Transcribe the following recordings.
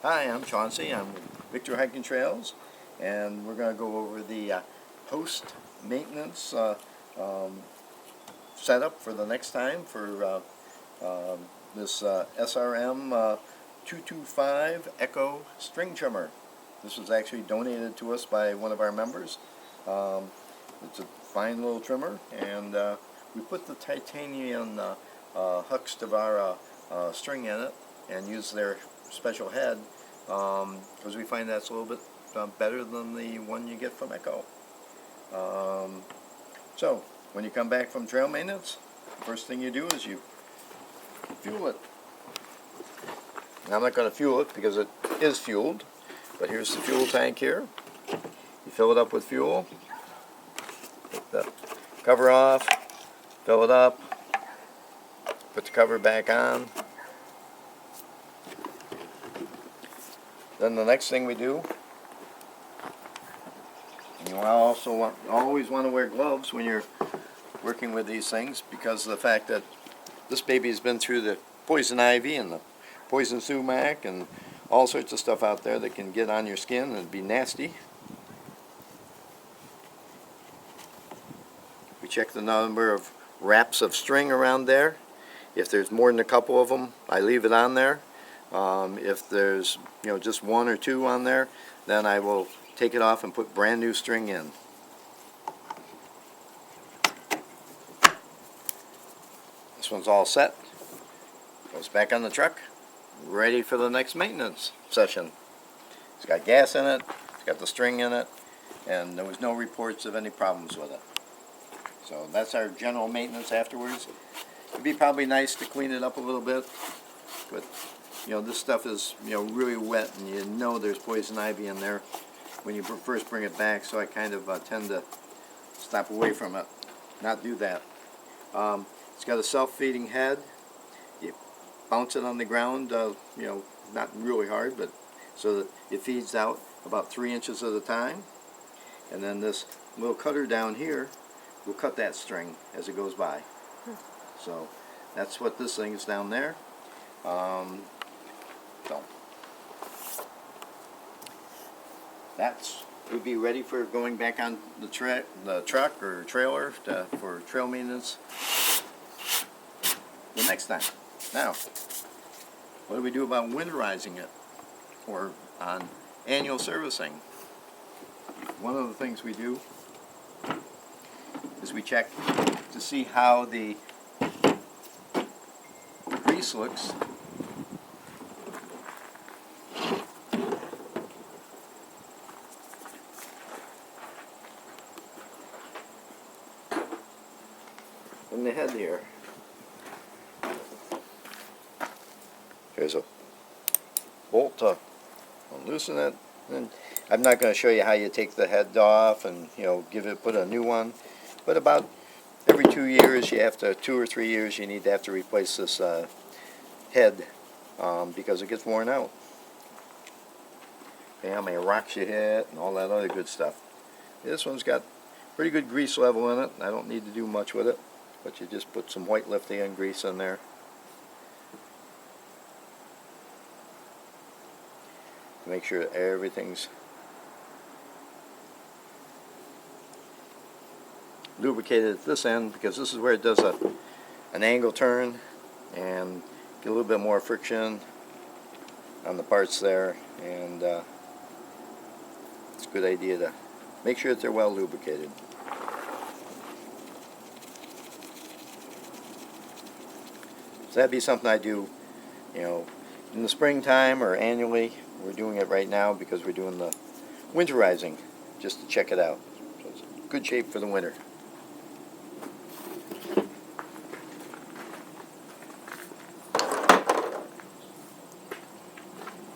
Hi, I'm Chauncey. I'm with Victor Hiking Trails, and we're going to go over the post-maintenance setup for the next time for this SRM225 Echo string trimmer. This was actually donated to us by one of our members. It's a fine little trimmer, and we put the titanium hooks of our string in it and use their special head because we find that's a little bit better than the one you get from Echo. So when you come back from trail maintenance, the first thing you do is you fuel it. Now, I'm not going to fuel it because it is fueled, but here's the fuel tank here. You fill it up with fuel, take the cover off, fill it up, put the cover back on. Then the next thing we do, you always want to wear gloves when you're working with these things, because of the fact that this baby has been through the poison ivy and the poison sumac and all sorts of stuff out there that can get on your skin and be nasty. We check the number of wraps of string around there. If there's more than a couple of them, I leave it on there. If there's just one or two on there, then I will take it off and put brand new string in. This one's all set. Goes back on the truck, ready for the next maintenance session. It's got gas in it, it's got the string in it, and there was no reports of any problems with it. So that's our general maintenance afterwards. It'd be probably nice to clean it up a little bit, but this stuff is really wet, and there's poison ivy in there when you first bring it back, so I kind of tend to stop away from it, not do that. It's got a self-feeding head. You bounce it on the ground, not really hard, but so that it feeds out about 3 inches at a time. And then this little cutter down here will cut that string as it goes by. So that's what this thing is down there. So that's would be ready for going back on the truck or trailer for trail maintenance the next time. Now, what do we do about winterizing it or on annual servicing? One of the things we do is we check to see how the grease looks in the head here. There's a bolt to loosen it, and I'm not going to show you how you take the head off and put a new one, but about every 2 years you have to 2 or 3 years you need to have to replace this head because it gets worn out. How many rocks you hit and all that other good stuff. This one's got pretty good grease level in it. I don't need to do much with it, but you just put some white Lithia grease in there. Make sure that everything's lubricated at this end, because this is where it does an angle turn and get a little bit more friction on the parts there, and it's a good idea to make sure that they're well lubricated. So that'd be something I do, in the springtime or annually. We're doing it right now because we're doing the winterizing, just to check it out. So it's in good shape for the winter.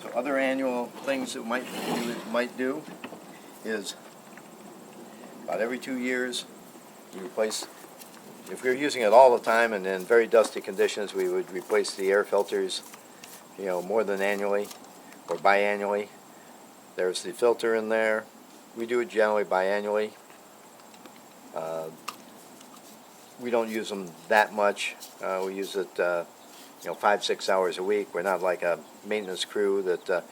So other annual things that might do is about every 2 years you replace. If we're using it all the time and in very dusty conditions, we would replace the air filters, more than annually or biannually. There's the filter in there. We do it generally biannually. We don't use them that much. We use it 5-6 hours a week. We're not like a maintenance crew that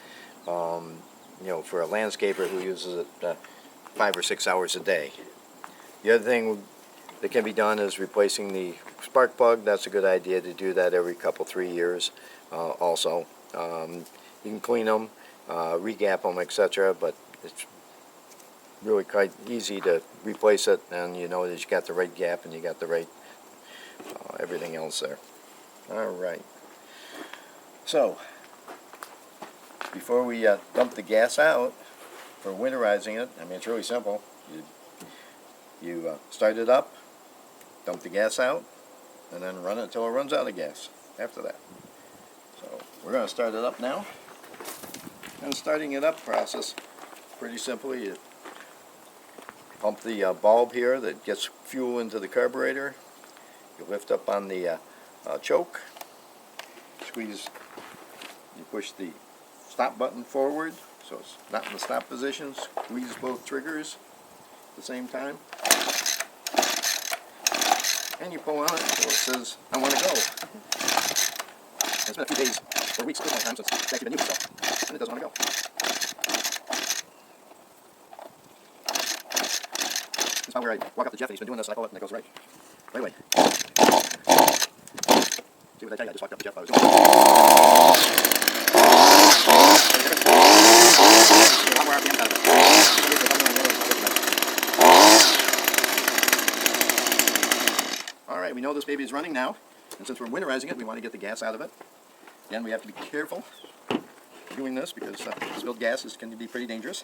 for a landscaper who uses it 5 or 6 hours a day. The other thing that can be done is replacing the spark plug. That's a good idea to do that every 3 years. Also, you can clean them, re-gap them, etc. But it's really quite easy to replace it, and you know that you got the right gap and you got the right everything else there. All right. So before we dump the gas out for winterizing it, I mean, it's really simple. You start it up, dump the gas out, and then run it until it runs out of gas after that. So we're going to start it up now. And starting it up process, pretty simply, you pump the bulb here that gets fuel into the carburetor. You lift up on the choke, squeeze, you push the stop button forward so it's not in the stop position, squeeze both triggers at the same time, and you pull on it until it says, I want to go. It's been a few days or weeks at this time since it's actually been used, so, and it doesn't want to go. This is where I walk up to Jeff, and he's been doing this, and I pull it, and it goes right away. See what I tell you, I just walked up to Jeff, I was doing it. A lot more RPM out of it. Alright, we know this baby is running now, and since we're winterizing it, we want to get the gas out of it. Again, we have to be careful doing this because spilled gases can be pretty dangerous.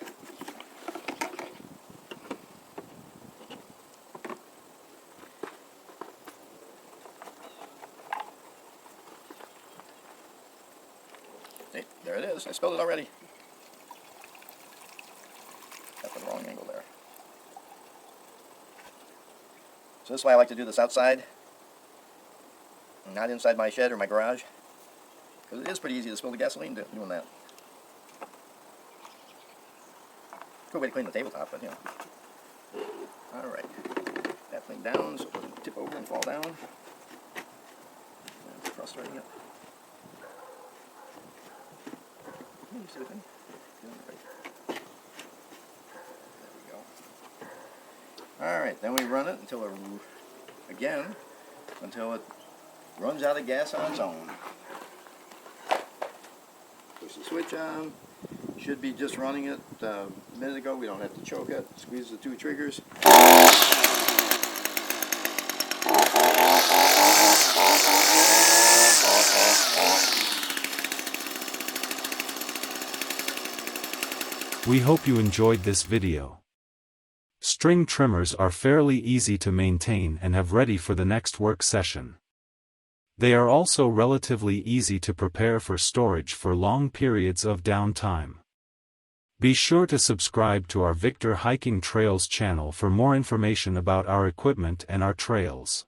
Hey, there it is. I spilled it already. Got the wrong angle there. So this is why I like to do this outside, not inside my shed or my garage, because it is pretty easy to spill the gasoline doing that. Good way to clean the tabletop, but you know. Alright. That thing down so it doesn't tip over and fall down. That's frustrating it. You see the thing? There we go. Alright, then we run it until it runs out of gas on its own. Push the switch on. Should be just running it a minute ago. We don't have to choke it. Squeeze the 2 triggers. We hope you enjoyed this video. String trimmers are fairly easy to maintain and have ready for the next work session. They are also relatively easy to prepare for storage for long periods of downtime. Be sure to subscribe to our Victor Hiking Trails channel for more information about our equipment and our trails.